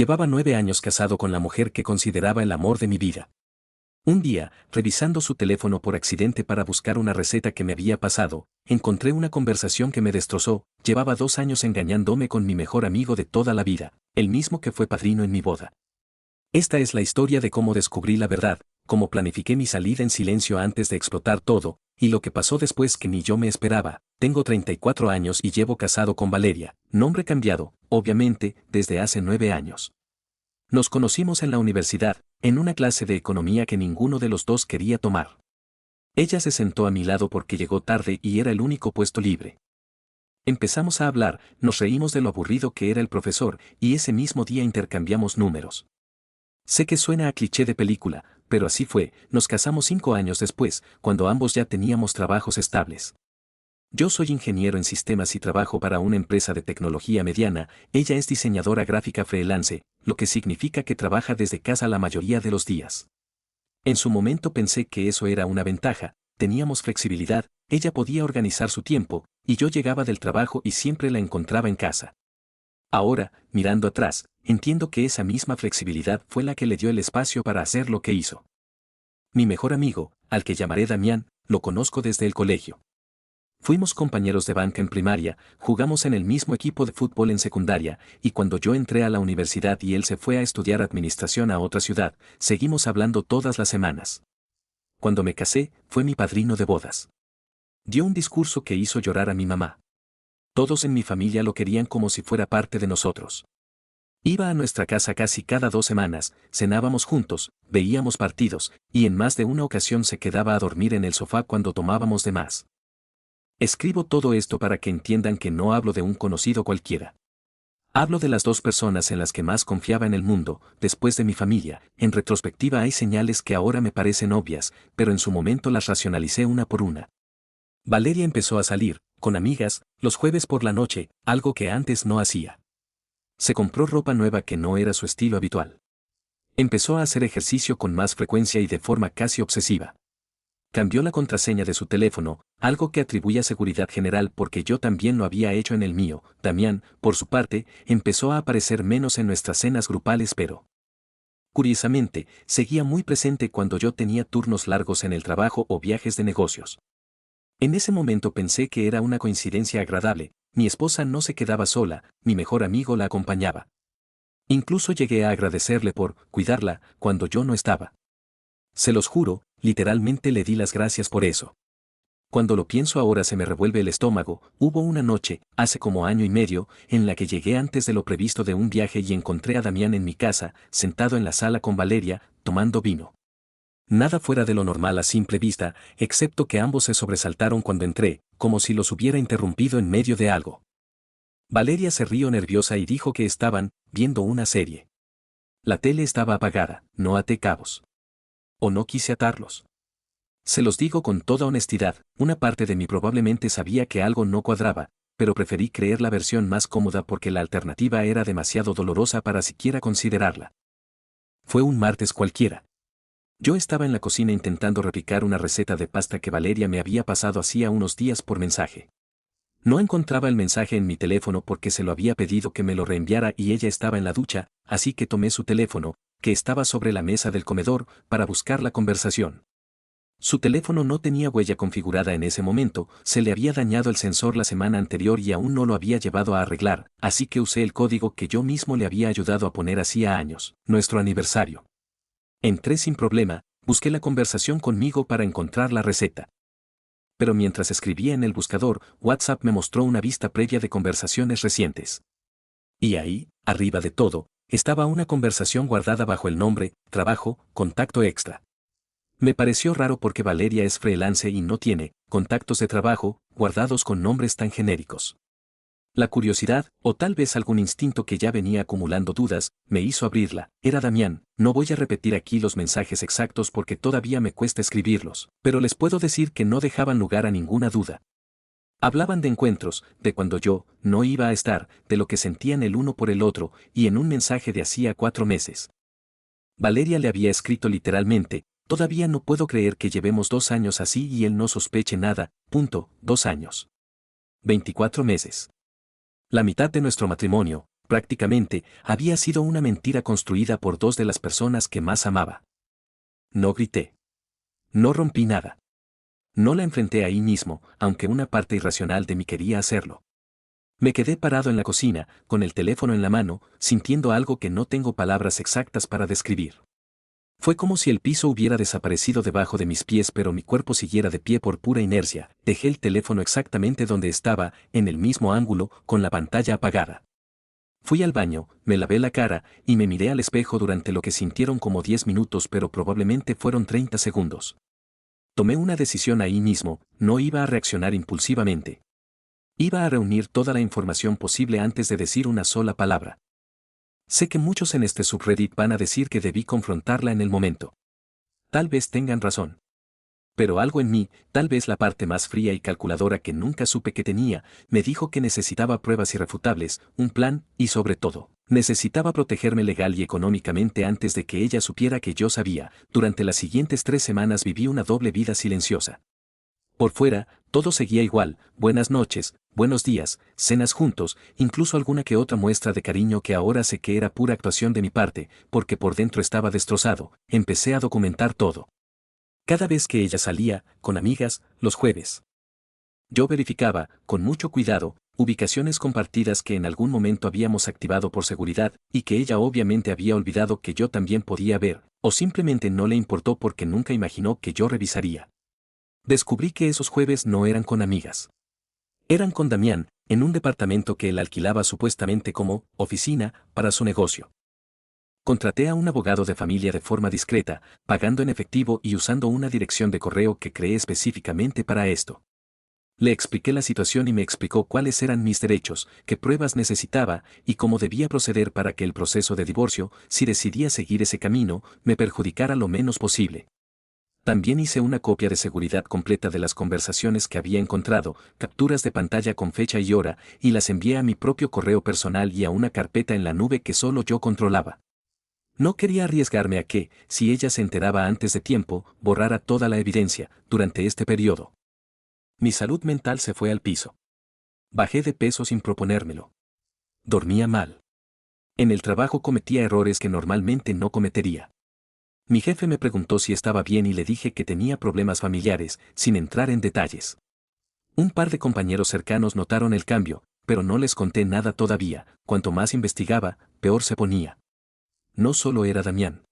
Llevaba 9 años casado con la mujer que consideraba el amor de mi vida. Un día, revisando su teléfono por accidente para buscar una receta que me había pasado, encontré una conversación que me destrozó. Llevaba 2 años engañándome con mi mejor amigo de toda la vida, el mismo que fue padrino en mi boda. Esta es la historia de cómo descubrí la verdad, cómo planifiqué mi salida en silencio antes de explotar todo, y lo que pasó después que ni yo me esperaba. Tengo 34 años y llevo casado con Valeria, nombre cambiado, obviamente, desde hace 9 años. Nos conocimos en la universidad, en una clase de economía que ninguno de los dos quería tomar. Ella se sentó a mi lado porque llegó tarde y era el único puesto libre. Empezamos a hablar, nos reímos de lo aburrido que era el profesor, y ese mismo día intercambiamos números. Sé que suena a cliché de película, pero así fue. Nos casamos 5 años después, cuando ambos ya teníamos trabajos estables. Yo soy ingeniero en sistemas y trabajo para una empresa de tecnología mediana. Ella es diseñadora gráfica freelance, lo que significa que trabaja desde casa la mayoría de los días. En su momento pensé que eso era una ventaja, teníamos flexibilidad, ella podía organizar su tiempo, y yo llegaba del trabajo y siempre la encontraba en casa. Ahora, mirando atrás, entiendo que esa misma flexibilidad fue la que le dio el espacio para hacer lo que hizo. Mi mejor amigo, al que llamaré Damián, lo conozco desde el colegio. Fuimos compañeros de banca en primaria, jugamos en el mismo equipo de fútbol en secundaria, y cuando yo entré a la universidad y él se fue a estudiar administración a otra ciudad, seguimos hablando todas las semanas. Cuando me casé, fue mi padrino de bodas. Dio un discurso que hizo llorar a mi mamá. Todos en mi familia lo querían como si fuera parte de nosotros. Iba a nuestra casa casi cada 2 semanas, cenábamos juntos, veíamos partidos, y en más de una ocasión se quedaba a dormir en el sofá cuando tomábamos de más. Escribo todo esto para que entiendan que no hablo de un conocido cualquiera. Hablo de las 2 personas en las que más confiaba en el mundo, después de mi familia. En retrospectiva hay señales que ahora me parecen obvias, pero en su momento las racionalicé una por una. Valeria empezó a salir, con amigas, los jueves por la noche, algo que antes no hacía. Se compró ropa nueva que no era su estilo habitual. Empezó a hacer ejercicio con más frecuencia y de forma casi obsesiva. Cambió la contraseña de su teléfono, algo que atribuye a seguridad general porque yo también lo había hecho en el mío. Damián, por su parte, empezó a aparecer menos en nuestras cenas grupales pero, curiosamente, seguía muy presente cuando yo tenía turnos largos en el trabajo o viajes de negocios. En ese momento pensé que era una coincidencia agradable, mi esposa no se quedaba sola, mi mejor amigo la acompañaba. Incluso llegué a agradecerle por cuidarla cuando yo no estaba. Se los juro, literalmente le di las gracias por eso. Cuando lo pienso ahora se me revuelve el estómago. Hubo una noche, hace como año y medio, en la que llegué antes de lo previsto de un viaje y encontré a Damián en mi casa, sentado en la sala con Valeria, tomando vino. Nada fuera de lo normal a simple vista, excepto que ambos se sobresaltaron cuando entré, como si los hubiera interrumpido en medio de algo. Valeria se rió nerviosa y dijo que estaban viendo una serie. La tele estaba apagada, no até cabos. O no quise atarlos. Se los digo con toda honestidad, una parte de mí probablemente sabía que algo no cuadraba, pero preferí creer la versión más cómoda porque la alternativa era demasiado dolorosa para siquiera considerarla. Fue un martes cualquiera. Yo estaba en la cocina intentando replicar una receta de pasta que Valeria me había pasado hacía unos días por mensaje. No encontraba el mensaje en mi teléfono porque se lo había pedido que me lo reenviara y ella estaba en la ducha, así que tomé su teléfono, que estaba sobre la mesa del comedor, para buscar la conversación. Su teléfono no tenía huella configurada en ese momento, se le había dañado el sensor la semana anterior y aún no lo había llevado a arreglar, así que usé el código que yo mismo le había ayudado a poner hacía años, nuestro aniversario. Entré sin problema, busqué la conversación conmigo para encontrar la receta. Pero mientras escribía en el buscador, WhatsApp me mostró una vista previa de conversaciones recientes. Y ahí, arriba de todo, estaba una conversación guardada bajo el nombre, trabajo, contacto extra. Me pareció raro porque Valeria es freelance y no tiene contactos de trabajo guardados con nombres tan genéricos. La curiosidad, o tal vez algún instinto que ya venía acumulando dudas, me hizo abrirla. Era Damián. No voy a repetir aquí los mensajes exactos porque todavía me cuesta escribirlos, pero les puedo decir que no dejaban lugar a ninguna duda. Hablaban de encuentros, de cuando yo no iba a estar, de lo que sentían el uno por el otro, y en un mensaje de hacía 4 meses. Valeria le había escrito literalmente: todavía no puedo creer que llevemos 2 años así y él no sospeche nada. 2 años. 24 meses. La mitad de nuestro matrimonio, Prácticamente, había sido una mentira construida por dos de las personas que más amaba. No grité. No rompí nada. No la enfrenté ahí mismo, aunque una parte irracional de mí quería hacerlo. Me quedé parado en la cocina, con el teléfono en la mano, sintiendo algo que no tengo palabras exactas para describir. Fue como si el piso hubiera desaparecido debajo de mis pies, pero mi cuerpo siguiera de pie por pura inercia. Dejé el teléfono exactamente donde estaba, en el mismo ángulo, con la pantalla apagada. Fui al baño, me lavé la cara, y me miré al espejo durante lo que sintieron como 10 minutos, pero probablemente fueron 30 segundos. Tomé una decisión ahí mismo, no iba a reaccionar impulsivamente. Iba a reunir toda la información posible antes de decir una sola palabra. Sé que muchos en este subreddit van a decir que debí confrontarla en el momento. Tal vez tengan razón. Pero algo en mí, tal vez la parte más fría y calculadora que nunca supe que tenía, me dijo que necesitaba pruebas irrefutables, un plan, y sobre todo, necesitaba protegerme legal y económicamente antes de que ella supiera que yo sabía. Durante las siguientes 3 semanas viví una doble vida silenciosa. Por fuera, todo seguía igual, buenas noches, buenos días, cenas juntos, incluso alguna que otra muestra de cariño que ahora sé que era pura actuación de mi parte, porque por dentro estaba destrozado. Empecé a documentar todo. Cada vez que ella salía, con amigas, los jueves. Yo verificaba, con mucho cuidado, ubicaciones compartidas que en algún momento habíamos activado por seguridad, y que ella obviamente había olvidado que yo también podía ver, o simplemente no le importó porque nunca imaginó que yo revisaría. Descubrí que esos jueves no eran con amigas. Eran con Damián, en un departamento que él alquilaba supuestamente como oficina para su negocio. Contraté a un abogado de familia de forma discreta, pagando en efectivo y usando una dirección de correo que creé específicamente para esto. Le expliqué la situación y me explicó cuáles eran mis derechos, qué pruebas necesitaba y cómo debía proceder para que el proceso de divorcio, si decidía seguir ese camino, me perjudicara lo menos posible. También hice una copia de seguridad completa de las conversaciones que había encontrado, capturas de pantalla con fecha y hora, y las envié a mi propio correo personal y a una carpeta en la nube que solo yo controlaba. No quería arriesgarme a que, si ella se enteraba antes de tiempo, borrara toda la evidencia. Durante este periodo, mi salud mental se fue al piso. Bajé de peso sin proponérmelo. Dormía mal. En el trabajo cometía errores que normalmente no cometería. Mi jefe me preguntó si estaba bien y le dije que tenía problemas familiares, sin entrar en detalles. Un par de compañeros cercanos notaron el cambio, pero no les conté nada todavía. Cuanto más investigaba, peor se ponía. No solo era Damián.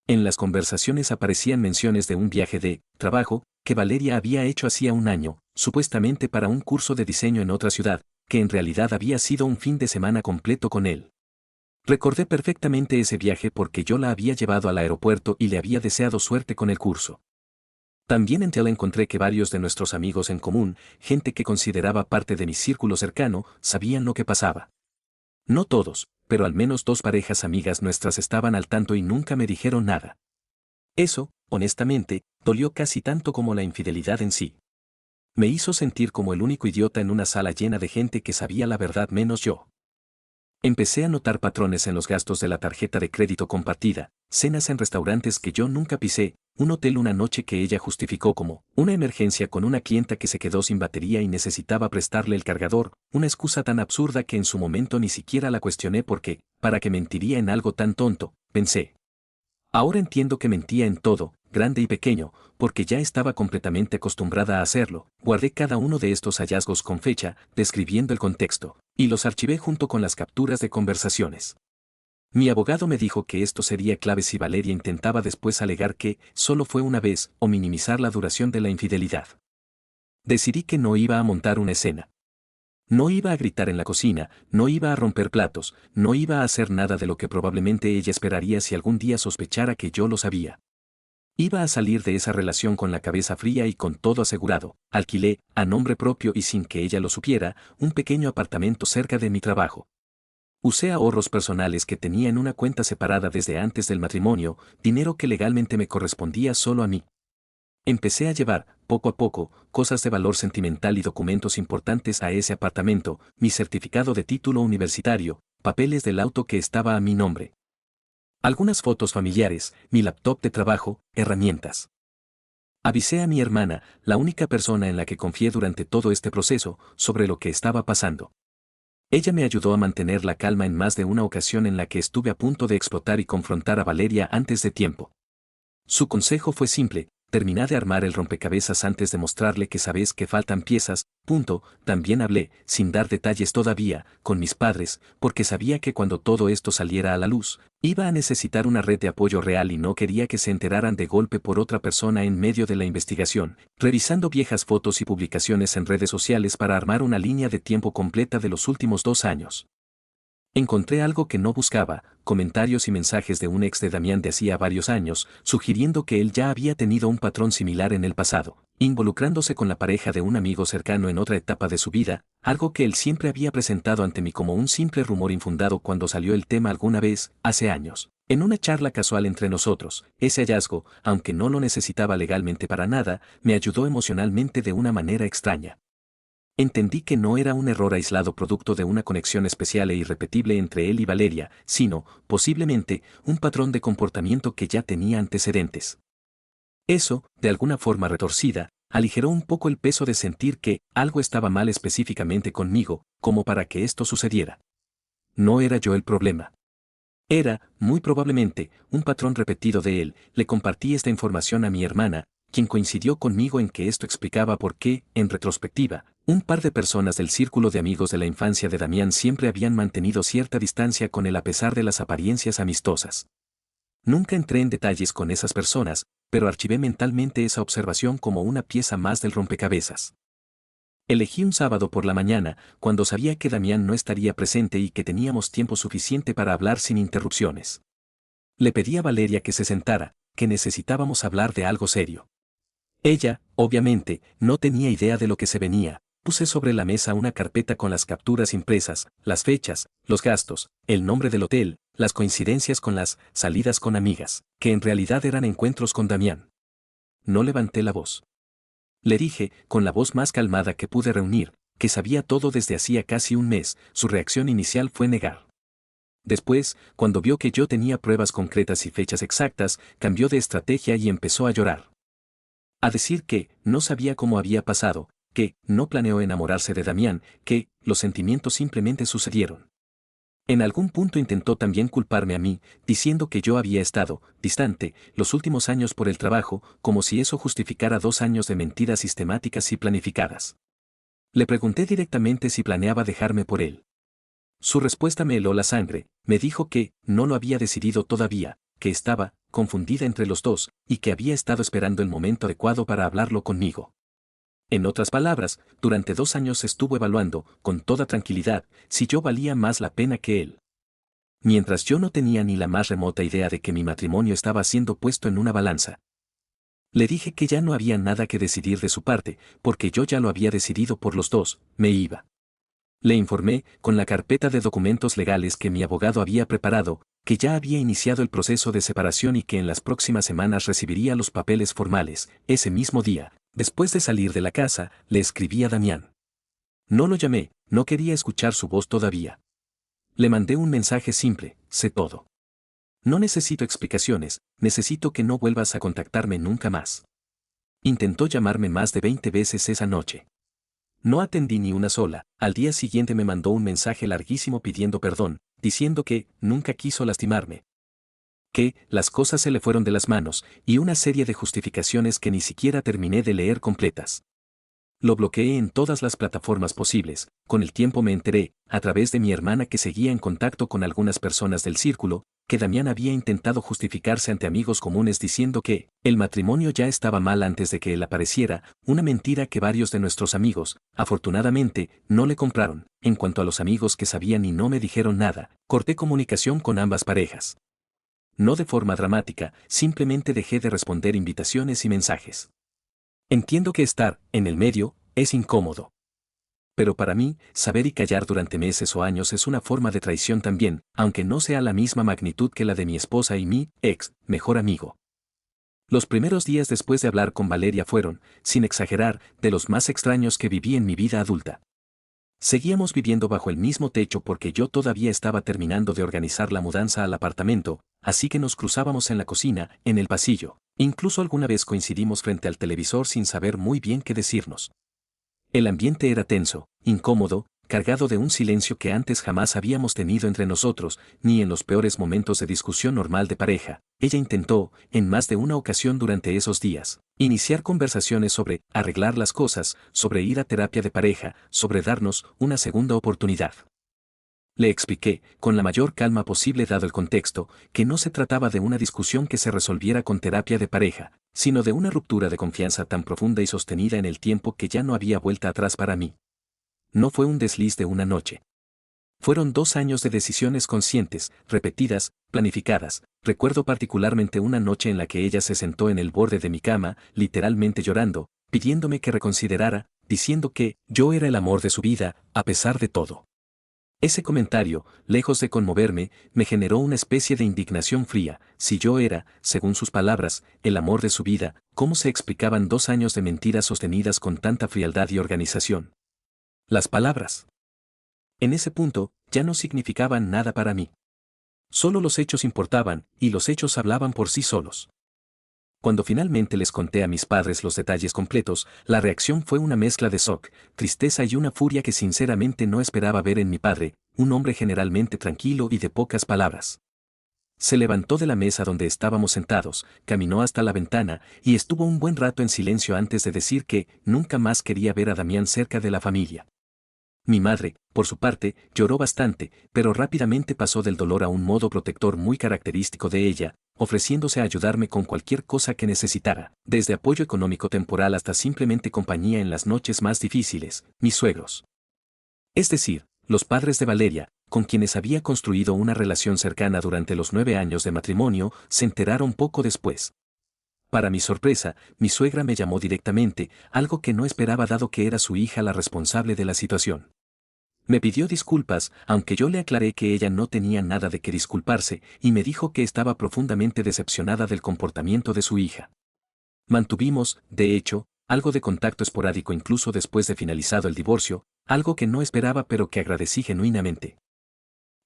En las conversaciones aparecían menciones de un viaje de trabajo que Valeria había hecho hacía un año, supuestamente para un curso de diseño en otra ciudad, que en realidad había sido un fin de semana completo con él. Recordé perfectamente ese viaje porque yo la había llevado al aeropuerto y le había deseado suerte con el curso. También en Tel encontré que varios de nuestros amigos en común, gente que consideraba parte de mi círculo cercano, sabían lo que pasaba. No todos, pero al menos 2 parejas amigas nuestras estaban al tanto y nunca me dijeron nada. Eso, honestamente, dolió casi tanto como la infidelidad en sí. Me hizo sentir como el único idiota en una sala llena de gente que sabía la verdad menos yo. Empecé a notar patrones en los gastos de la tarjeta de crédito compartida, cenas en restaurantes que yo nunca pisé, un hotel una noche que ella justificó como una emergencia con una clienta que se quedó sin batería y necesitaba prestarle el cargador, una excusa tan absurda que en su momento ni siquiera la cuestioné porque, ¿para qué mentiría en algo tan tonto?, pensé. Ahora entiendo que mentía en todo, grande y pequeño, porque ya estaba completamente acostumbrada a hacerlo. Guardé cada uno de estos hallazgos con fecha, describiendo el contexto, y los archivé junto con las capturas de conversaciones. Mi abogado me dijo que esto sería clave si Valeria intentaba después alegar que solo fue una vez o minimizar la duración de la infidelidad. Decidí que no iba a montar una escena. No iba a gritar en la cocina, no iba a romper platos, no iba a hacer nada de lo que probablemente ella esperaría si algún día sospechara que yo lo sabía. Iba a salir de esa relación con la cabeza fría y con todo asegurado. Alquilé, a nombre propio y sin que ella lo supiera, un pequeño apartamento cerca de mi trabajo. Usé ahorros personales que tenía en una cuenta separada desde antes del matrimonio, dinero que legalmente me correspondía solo a mí. Empecé a llevar, poco a poco, cosas de valor sentimental y documentos importantes a ese apartamento, mi certificado de título universitario, papeles del auto que estaba a mi nombre. Algunas fotos familiares, mi laptop de trabajo, herramientas. Avisé a mi hermana, la única persona en la que confié durante todo este proceso, sobre lo que estaba pasando. Ella me ayudó a mantener la calma en más de una ocasión en la que estuve a punto de explotar y confrontar a Valeria antes de tiempo. Su consejo fue simple: termina de armar el rompecabezas antes de mostrarle que sabes que faltan piezas, punto. También hablé, sin dar detalles todavía, con mis padres, porque sabía que cuando todo esto saliera a la luz, iba a necesitar una red de apoyo real y no quería que se enteraran de golpe por otra persona en medio de la investigación, revisando viejas fotos y publicaciones en redes sociales para armar una línea de tiempo completa de los últimos 2 años. Encontré algo que no buscaba: comentarios y mensajes de un ex de Damián de hacía varios años, sugiriendo que él ya había tenido un patrón similar en el pasado, involucrándose con la pareja de un amigo cercano en otra etapa de su vida, algo que él siempre había presentado ante mí como un simple rumor infundado cuando salió el tema alguna vez, hace años. En una charla casual entre nosotros, ese hallazgo, aunque no lo necesitaba legalmente para nada, me ayudó emocionalmente de una manera extraña. Entendí que no era un error aislado producto de una conexión especial e irrepetible entre él y Valeria, sino, posiblemente, un patrón de comportamiento que ya tenía antecedentes. Eso, de alguna forma retorcida, aligeró un poco el peso de sentir que algo estaba mal específicamente conmigo, como para que esto sucediera. No era yo el problema. Era, muy probablemente, un patrón repetido de él. Le compartí esta información a mi hermana, quien coincidió conmigo en que esto explicaba por qué, en retrospectiva, un par de personas del círculo de amigos de la infancia de Damián siempre habían mantenido cierta distancia con él a pesar de las apariencias amistosas. Nunca entré en detalles con esas personas, pero archivé mentalmente esa observación como una pieza más del rompecabezas. Elegí un sábado por la mañana, cuando sabía que Damián no estaría presente y que teníamos tiempo suficiente para hablar sin interrupciones. Le pedí a Valeria que se sentara, que necesitábamos hablar de algo serio. Ella, obviamente, no tenía idea de lo que se venía. Puse sobre la mesa una carpeta con las capturas impresas, las fechas, los gastos, el nombre del hotel, las coincidencias con las salidas con amigas, que en realidad eran encuentros con Damián. No levanté la voz. Le dije, con la voz más calmada que pude reunir, que sabía todo desde hacía casi un mes. Su reacción inicial fue negar. Después, cuando vio que yo tenía pruebas concretas y fechas exactas, cambió de estrategia y empezó a llorar. A decir que no sabía cómo había pasado, que no planeó enamorarse de Damián, que los sentimientos simplemente sucedieron. En algún punto intentó también culparme a mí, diciendo que yo había estado distante los últimos años por el trabajo, como si eso justificara 2 años de mentiras sistemáticas y planificadas. Le pregunté directamente si planeaba dejarme por él. Su respuesta me heló la sangre. Me dijo que no lo había decidido todavía, que estaba confundida entre los dos, y que había estado esperando el momento adecuado para hablarlo conmigo. En otras palabras, durante 2 años estuvo evaluando, con toda tranquilidad, si yo valía más la pena que él. Mientras yo no tenía ni la más remota idea de que mi matrimonio estaba siendo puesto en una balanza. Le dije que ya no había nada que decidir de su parte, porque yo ya lo había decidido por los dos. Me iba. Le informé, con la carpeta de documentos legales que mi abogado había preparado, que ya había iniciado el proceso de separación y que en las próximas semanas recibiría los papeles formales. Ese mismo día, después de salir de la casa, le escribí a Damián. No lo llamé, no quería escuchar su voz todavía. Le mandé un mensaje simple: sé todo. No necesito explicaciones, necesito que no vuelvas a contactarme nunca más. Intentó llamarme más de 20 veces esa noche. No atendí ni una sola. Al día siguiente me mandó un mensaje larguísimo pidiendo perdón, diciendo que nunca quiso lastimarme. Que las cosas se le fueron de las manos, y una serie de justificaciones que ni siquiera terminé de leer completas. Lo bloqueé en todas las plataformas posibles. Con el tiempo me enteré, a través de mi hermana que seguía en contacto con algunas personas del círculo, que Damián había intentado justificarse ante amigos comunes diciendo que el matrimonio ya estaba mal antes de que él apareciera, una mentira que varios de nuestros amigos, afortunadamente, no le compraron. En cuanto a los amigos que sabían y no me dijeron nada, corté comunicación con ambas parejas. No de forma dramática, simplemente dejé de responder invitaciones y mensajes. Entiendo que estar en el medio es incómodo. Pero para mí, saber y callar durante meses o años es una forma de traición también, aunque no sea la misma magnitud que la de mi esposa y mi ex mejor amigo. Los primeros días después de hablar con Valeria fueron, sin exagerar, de los más extraños que viví en mi vida adulta. Seguíamos viviendo bajo el mismo techo porque yo todavía estaba terminando de organizar la mudanza al apartamento, así que nos cruzábamos en la cocina, en el pasillo. Incluso alguna vez coincidimos frente al televisor sin saber muy bien qué decirnos. El ambiente era tenso, incómodo, cargado de un silencio que antes jamás habíamos tenido entre nosotros, ni en los peores momentos de discusión normal de pareja. Ella intentó, en más de una ocasión durante esos días, iniciar conversaciones sobre arreglar las cosas, sobre ir a terapia de pareja, sobre darnos una segunda oportunidad. Le expliqué, con la mayor calma posible dado el contexto, que no se trataba de una discusión que se resolviera con terapia de pareja, sino de una ruptura de confianza tan profunda y sostenida en el tiempo que ya no había vuelta atrás para mí. No fue un desliz de una noche. Fueron 2 años de decisiones conscientes, repetidas, planificadas. Recuerdo particularmente una noche en la que ella se sentó en el borde de mi cama, literalmente llorando, pidiéndome que reconsiderara, diciendo que yo era el amor de su vida, a pesar de todo. Ese comentario, lejos de conmoverme, me generó una especie de indignación fría. Si yo era, según sus palabras, el amor de su vida, ¿cómo se explicaban 2 años de mentiras sostenidas con tanta frialdad y organización? Las palabras. En ese punto, ya no significaban nada para mí. Solo los hechos importaban, y los hechos hablaban por sí solos. Cuando finalmente les conté a mis padres los detalles completos, la reacción fue una mezcla de shock, tristeza y una furia que sinceramente no esperaba ver en mi padre, un hombre generalmente tranquilo y de pocas palabras. Se levantó de la mesa donde estábamos sentados, caminó hasta la ventana y estuvo un buen rato en silencio antes de decir que nunca más quería ver a Damián cerca de la familia. Mi madre, por su parte, lloró bastante, pero rápidamente pasó del dolor a un modo protector muy característico de ella, ofreciéndose a ayudarme con cualquier cosa que necesitara, desde apoyo económico temporal hasta simplemente compañía en las noches más difíciles, mis suegros. Es decir, los padres de Valeria, con quienes había construido una relación cercana durante los 9 años de matrimonio, se enteraron poco después. Para mi sorpresa, mi suegra me llamó directamente, algo que no esperaba dado que era su hija la responsable de la situación. Me pidió disculpas, aunque yo le aclaré que ella no tenía nada de qué disculparse, y me dijo que estaba profundamente decepcionada del comportamiento de su hija. Mantuvimos, de hecho, algo de contacto esporádico incluso después de finalizado el divorcio, algo que no esperaba pero que agradecí genuinamente.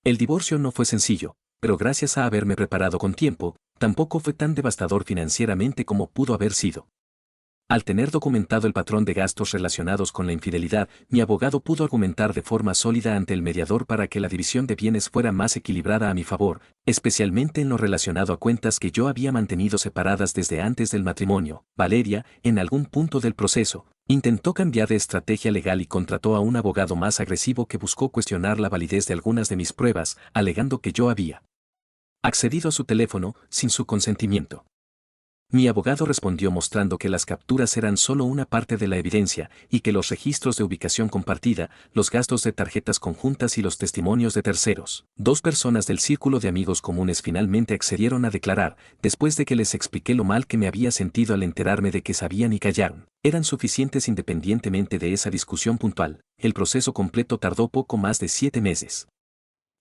El divorcio no fue sencillo, pero gracias a haberme preparado con tiempo, tampoco fue tan devastador financieramente como pudo haber sido. Al tener documentado el patrón de gastos relacionados con la infidelidad, mi abogado pudo argumentar de forma sólida ante el mediador para que la división de bienes fuera más equilibrada a mi favor, especialmente en lo relacionado a cuentas que yo había mantenido separadas desde antes del matrimonio. Valeria, en algún punto del proceso, intentó cambiar de estrategia legal y contrató a un abogado más agresivo que buscó cuestionar la validez de algunas de mis pruebas, alegando que yo había accedido a su teléfono sin su consentimiento. Mi abogado respondió mostrando que las capturas eran solo una parte de la evidencia y que los registros de ubicación compartida, los gastos de tarjetas conjuntas y los testimonios de terceros, 2 personas del círculo de amigos comunes finalmente accedieron a declarar, después de que les expliqué lo mal que me había sentido al enterarme de que sabían y callaron, eran suficientes independientemente de esa discusión puntual. El proceso completo tardó poco más de 7 meses.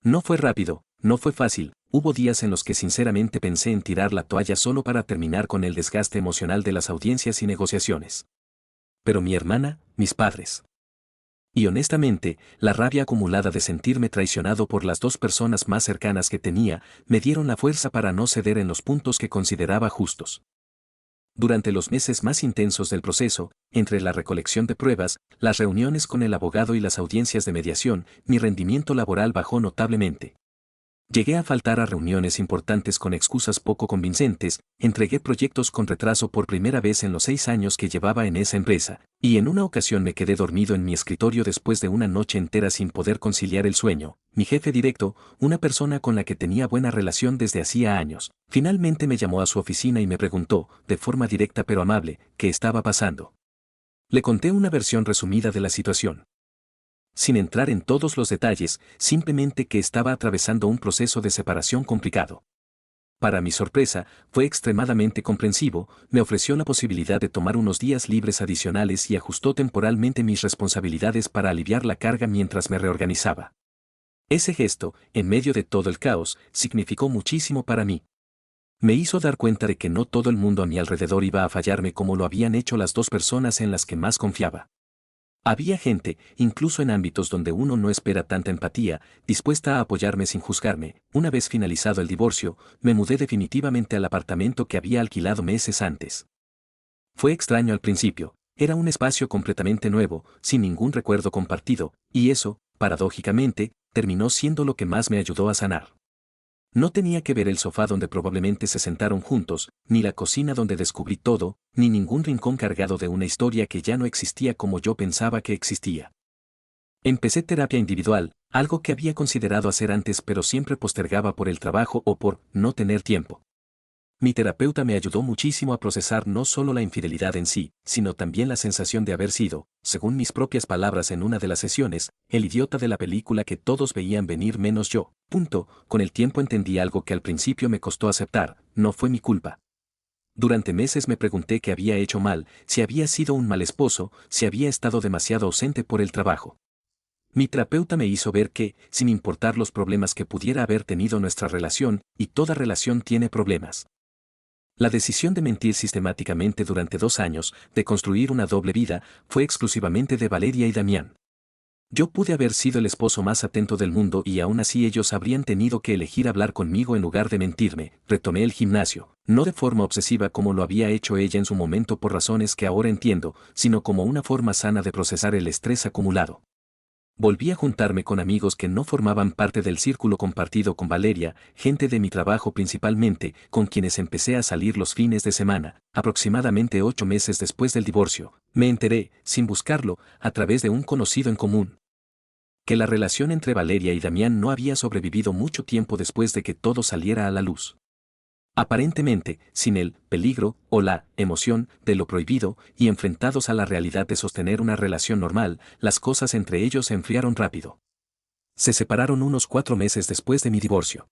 No fue rápido, no fue fácil, hubo días en los que sinceramente pensé en tirar la toalla solo para terminar con el desgaste emocional de las audiencias y negociaciones. Pero mi hermana, mis padres. Y honestamente, la rabia acumulada de sentirme traicionado por las 2 personas más cercanas que tenía, me dieron la fuerza para no ceder en los puntos que consideraba justos. Durante los meses más intensos del proceso, entre la recolección de pruebas, las reuniones con el abogado y las audiencias de mediación, mi rendimiento laboral bajó notablemente. Llegué a faltar a reuniones importantes con excusas poco convincentes, entregué proyectos con retraso por primera vez en los 6 años que llevaba en esa empresa, y en una ocasión me quedé dormido en mi escritorio después de una noche entera sin poder conciliar el sueño. Mi jefe directo, una persona con la que tenía buena relación desde hacía años, finalmente me llamó a su oficina y me preguntó, de forma directa pero amable, qué estaba pasando. Le conté una versión resumida de la situación. Sin entrar en todos los detalles, simplemente que estaba atravesando un proceso de separación complicado. Para mi sorpresa, fue extremadamente comprensivo, me ofreció la posibilidad de tomar unos días libres adicionales y ajustó temporalmente mis responsabilidades para aliviar la carga mientras me reorganizaba. Ese gesto, en medio de todo el caos, significó muchísimo para mí. Me hizo dar cuenta de que no todo el mundo a mi alrededor iba a fallarme como lo habían hecho las 2 personas en las que más confiaba. Había gente, incluso en ámbitos donde uno no espera tanta empatía, dispuesta a apoyarme sin juzgarme. Una vez finalizado el divorcio, me mudé definitivamente al apartamento que había alquilado meses antes. Fue extraño al principio, era un espacio completamente nuevo, sin ningún recuerdo compartido, y eso, paradójicamente, terminó siendo lo que más me ayudó a sanar. No tenía que ver el sofá donde probablemente se sentaron juntos, ni la cocina donde descubrí todo, ni ningún rincón cargado de una historia que ya no existía como yo pensaba que existía. Empecé terapia individual, algo que había considerado hacer antes pero siempre postergaba por el trabajo o por no tener tiempo. Mi terapeuta me ayudó muchísimo a procesar no solo la infidelidad en sí, sino también la sensación de haber sido, según mis propias palabras en una de las sesiones, el idiota de la película que todos veían venir menos yo. Con el tiempo entendí algo que al principio me costó aceptar, no fue mi culpa. Durante meses me pregunté qué había hecho mal, si había sido un mal esposo, si había estado demasiado ausente por el trabajo. Mi terapeuta me hizo ver que, sin importar los problemas que pudiera haber tenido nuestra relación, y toda relación tiene problemas. La decisión de mentir sistemáticamente durante 2 años, de construir una doble vida, fue exclusivamente de Valeria y Damián. Yo pude haber sido el esposo más atento del mundo y aún así ellos habrían tenido que elegir hablar conmigo en lugar de mentirme. Retomé el gimnasio, no de forma obsesiva como lo había hecho ella en su momento por razones que ahora entiendo, sino como una forma sana de procesar el estrés acumulado. Volví a juntarme con amigos que no formaban parte del círculo compartido con Valeria, gente de mi trabajo principalmente, con quienes empecé a salir los fines de semana, aproximadamente 8 meses después del divorcio. Me enteré, sin buscarlo, a través de un conocido en común, que la relación entre Valeria y Damián no había sobrevivido mucho tiempo después de que todo saliera a la luz. Aparentemente, sin el peligro o la emoción de lo prohibido y enfrentados a la realidad de sostener una relación normal, las cosas entre ellos se enfriaron rápido. Se separaron unos 4 meses después de mi divorcio.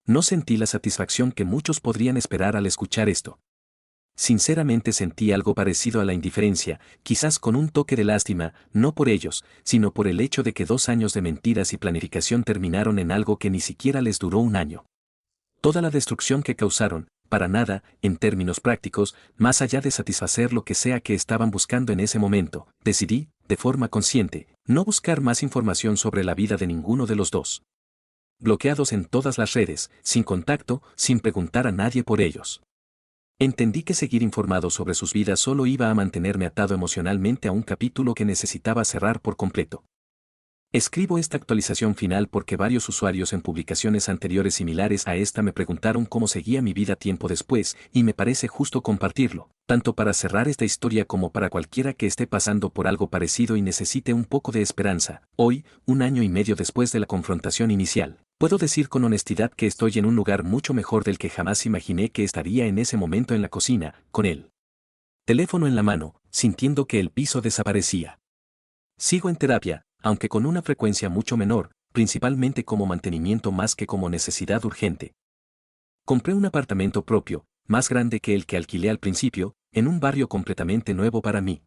No sentí la satisfacción que muchos podrían esperar al escuchar esto. Sinceramente sentí algo parecido a la indiferencia, quizás con un toque de lástima, no por ellos, sino por el hecho de que 2 años de mentiras y planificación terminaron en algo que ni siquiera les duró un año. Toda la destrucción que causaron, para nada, en términos prácticos, más allá de satisfacer lo que sea que estaban buscando en ese momento, decidí, de forma consciente, no buscar más información sobre la vida de ninguno de los dos. Bloqueados en todas las redes, sin contacto, sin preguntar a nadie por ellos. Entendí que seguir informado sobre sus vidas solo iba a mantenerme atado emocionalmente a un capítulo que necesitaba cerrar por completo. Escribo esta actualización final porque varios usuarios en publicaciones anteriores similares a esta me preguntaron cómo seguía mi vida tiempo después, y me parece justo compartirlo, tanto para cerrar esta historia como para cualquiera que esté pasando por algo parecido y necesite un poco de esperanza. Hoy, 1 año y medio después de la confrontación inicial, puedo decir con honestidad que estoy en un lugar mucho mejor del que jamás imaginé que estaría en ese momento en la cocina, con el teléfono en la mano, sintiendo que el piso desaparecía. Sigo en terapia, aunque con una frecuencia mucho menor, principalmente como mantenimiento más que como necesidad urgente. Compré un apartamento propio, más grande que el que alquilé al principio, en un barrio completamente nuevo para mí.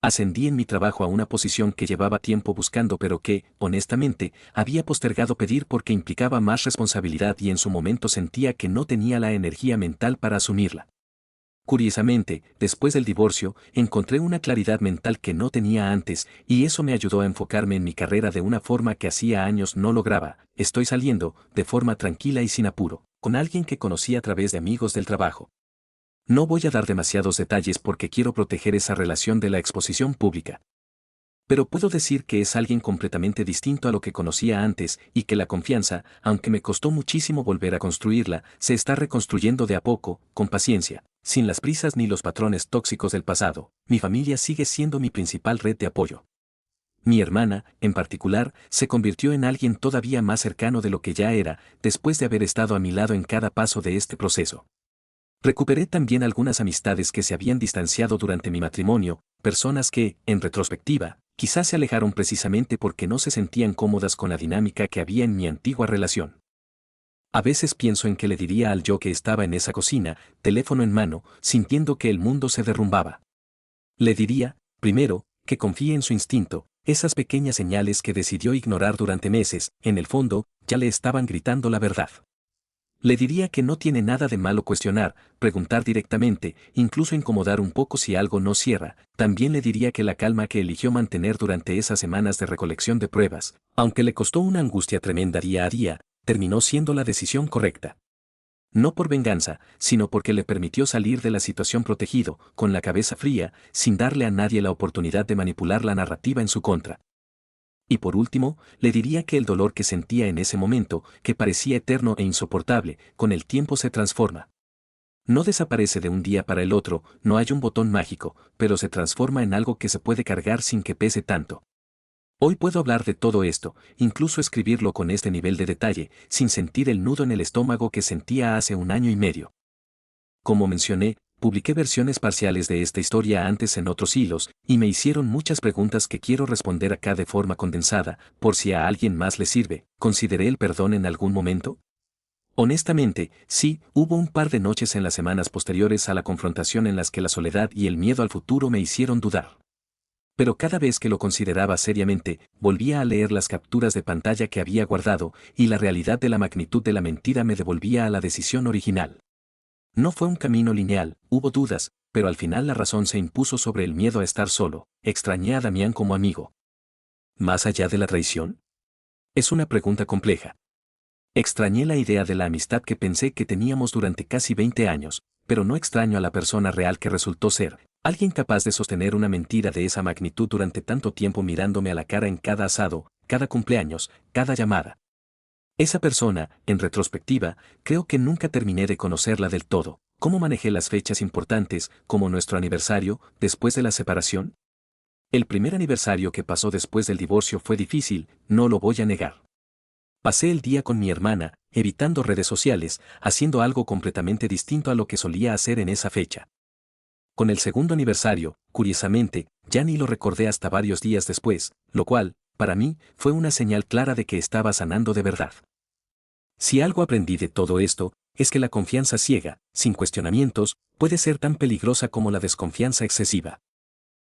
Ascendí en mi trabajo a una posición que llevaba tiempo buscando pero que, honestamente, había postergado pedir porque implicaba más responsabilidad y en su momento sentía que no tenía la energía mental para asumirla. Curiosamente, después del divorcio, encontré una claridad mental que no tenía antes, y eso me ayudó a enfocarme en mi carrera de una forma que hacía años no lograba. Estoy saliendo, de forma tranquila y sin apuro, con alguien que conocí a través de amigos del trabajo. No voy a dar demasiados detalles porque quiero proteger esa relación de la exposición pública. Pero puedo decir que es alguien completamente distinto a lo que conocía antes y que la confianza, aunque me costó muchísimo volver a construirla, se está reconstruyendo de a poco, con paciencia, sin las prisas ni los patrones tóxicos del pasado. Mi familia sigue siendo mi principal red de apoyo. Mi hermana, en particular, se convirtió en alguien todavía más cercano de lo que ya era, después de haber estado a mi lado en cada paso de este proceso. Recuperé también algunas amistades que se habían distanciado durante mi matrimonio, personas que, en retrospectiva, quizás se alejaron precisamente porque no se sentían cómodas con la dinámica que había en mi antigua relación. A veces pienso en qué le diría al yo que estaba en esa cocina, teléfono en mano, sintiendo que el mundo se derrumbaba. Le diría, primero, que confíe en su instinto, esas pequeñas señales que decidió ignorar durante meses, en el fondo, ya le estaban gritando la verdad. Le diría que no tiene nada de malo cuestionar, preguntar directamente, incluso incomodar un poco si algo no cierra. También le diría que la calma que eligió mantener durante esas semanas de recolección de pruebas, aunque le costó una angustia tremenda día a día, terminó siendo la decisión correcta. No por venganza, sino porque le permitió salir de la situación protegido, con la cabeza fría, sin darle a nadie la oportunidad de manipular la narrativa en su contra. Y por último, le diría que el dolor que sentía en ese momento, que parecía eterno e insoportable, con el tiempo se transforma. No desaparece de un día para el otro, no hay un botón mágico, pero se transforma en algo que se puede cargar sin que pese tanto. Hoy puedo hablar de todo esto, incluso escribirlo con este nivel de detalle, sin sentir el nudo en el estómago que sentía hace 1 año y medio. Como mencioné, publiqué versiones parciales de esta historia antes en otros hilos, y me hicieron muchas preguntas que quiero responder acá de forma condensada, por si a alguien más le sirve. ¿Consideré el perdón en algún momento? Honestamente, sí, hubo un par de noches en las semanas posteriores a la confrontación en las que la soledad y el miedo al futuro me hicieron dudar. Pero cada vez que lo consideraba seriamente, volvía a leer las capturas de pantalla que había guardado, y la realidad de la magnitud de la mentira me devolvía a la decisión original. No fue un camino lineal, hubo dudas, pero al final la razón se impuso sobre el miedo a estar solo. Extrañé a Damián como amigo. ¿Más allá de la traición? Es una pregunta compleja. Extrañé la idea de la amistad que pensé que teníamos durante casi 20 años, pero no extraño a la persona real que resultó ser, alguien capaz de sostener una mentira de esa magnitud durante tanto tiempo mirándome a la cara en cada asado, cada cumpleaños, cada llamada. Esa persona, en retrospectiva, creo que nunca terminé de conocerla del todo. ¿Cómo manejé las fechas importantes, como nuestro aniversario, después de la separación? El primer aniversario que pasó después del divorcio fue difícil, no lo voy a negar. Pasé el día con mi hermana, evitando redes sociales, haciendo algo completamente distinto a lo que solía hacer en esa fecha. Con el segundo aniversario, curiosamente, ya ni lo recordé hasta varios días después, lo cual, para mí, fue una señal clara de que estaba sanando de verdad. Si algo aprendí de todo esto, es que la confianza ciega, sin cuestionamientos, puede ser tan peligrosa como la desconfianza excesiva.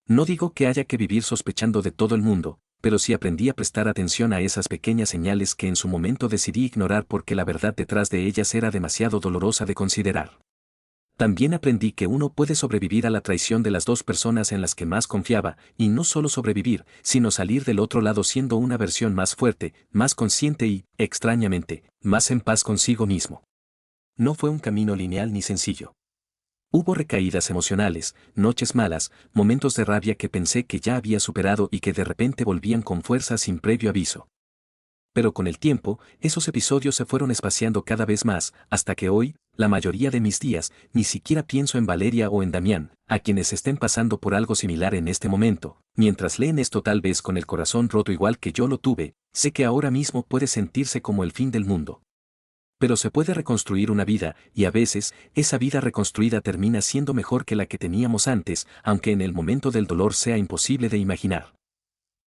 No digo que haya que vivir sospechando de todo el mundo, pero sí aprendí a prestar atención a esas pequeñas señales que en su momento decidí ignorar porque la verdad detrás de ellas era demasiado dolorosa de considerar. También aprendí que uno puede sobrevivir a la traición de las dos personas en las que más confiaba, y no solo sobrevivir, sino salir del otro lado siendo una versión más fuerte, más consciente y, extrañamente, más en paz consigo mismo. No fue un camino lineal ni sencillo. Hubo recaídas emocionales, noches malas, momentos de rabia que pensé que ya había superado y que de repente volvían con fuerza sin previo aviso. Pero con el tiempo, esos episodios se fueron espaciando cada vez más, hasta que hoy, la mayoría de mis días, ni siquiera pienso en Valeria o en Damián, a quienes estén pasando por algo similar en este momento. Mientras leen esto tal vez con el corazón roto igual que yo lo tuve, sé que ahora mismo puede sentirse como el fin del mundo. Pero se puede reconstruir una vida, y a veces, esa vida reconstruida termina siendo mejor que la que teníamos antes, aunque en el momento del dolor sea imposible de imaginar.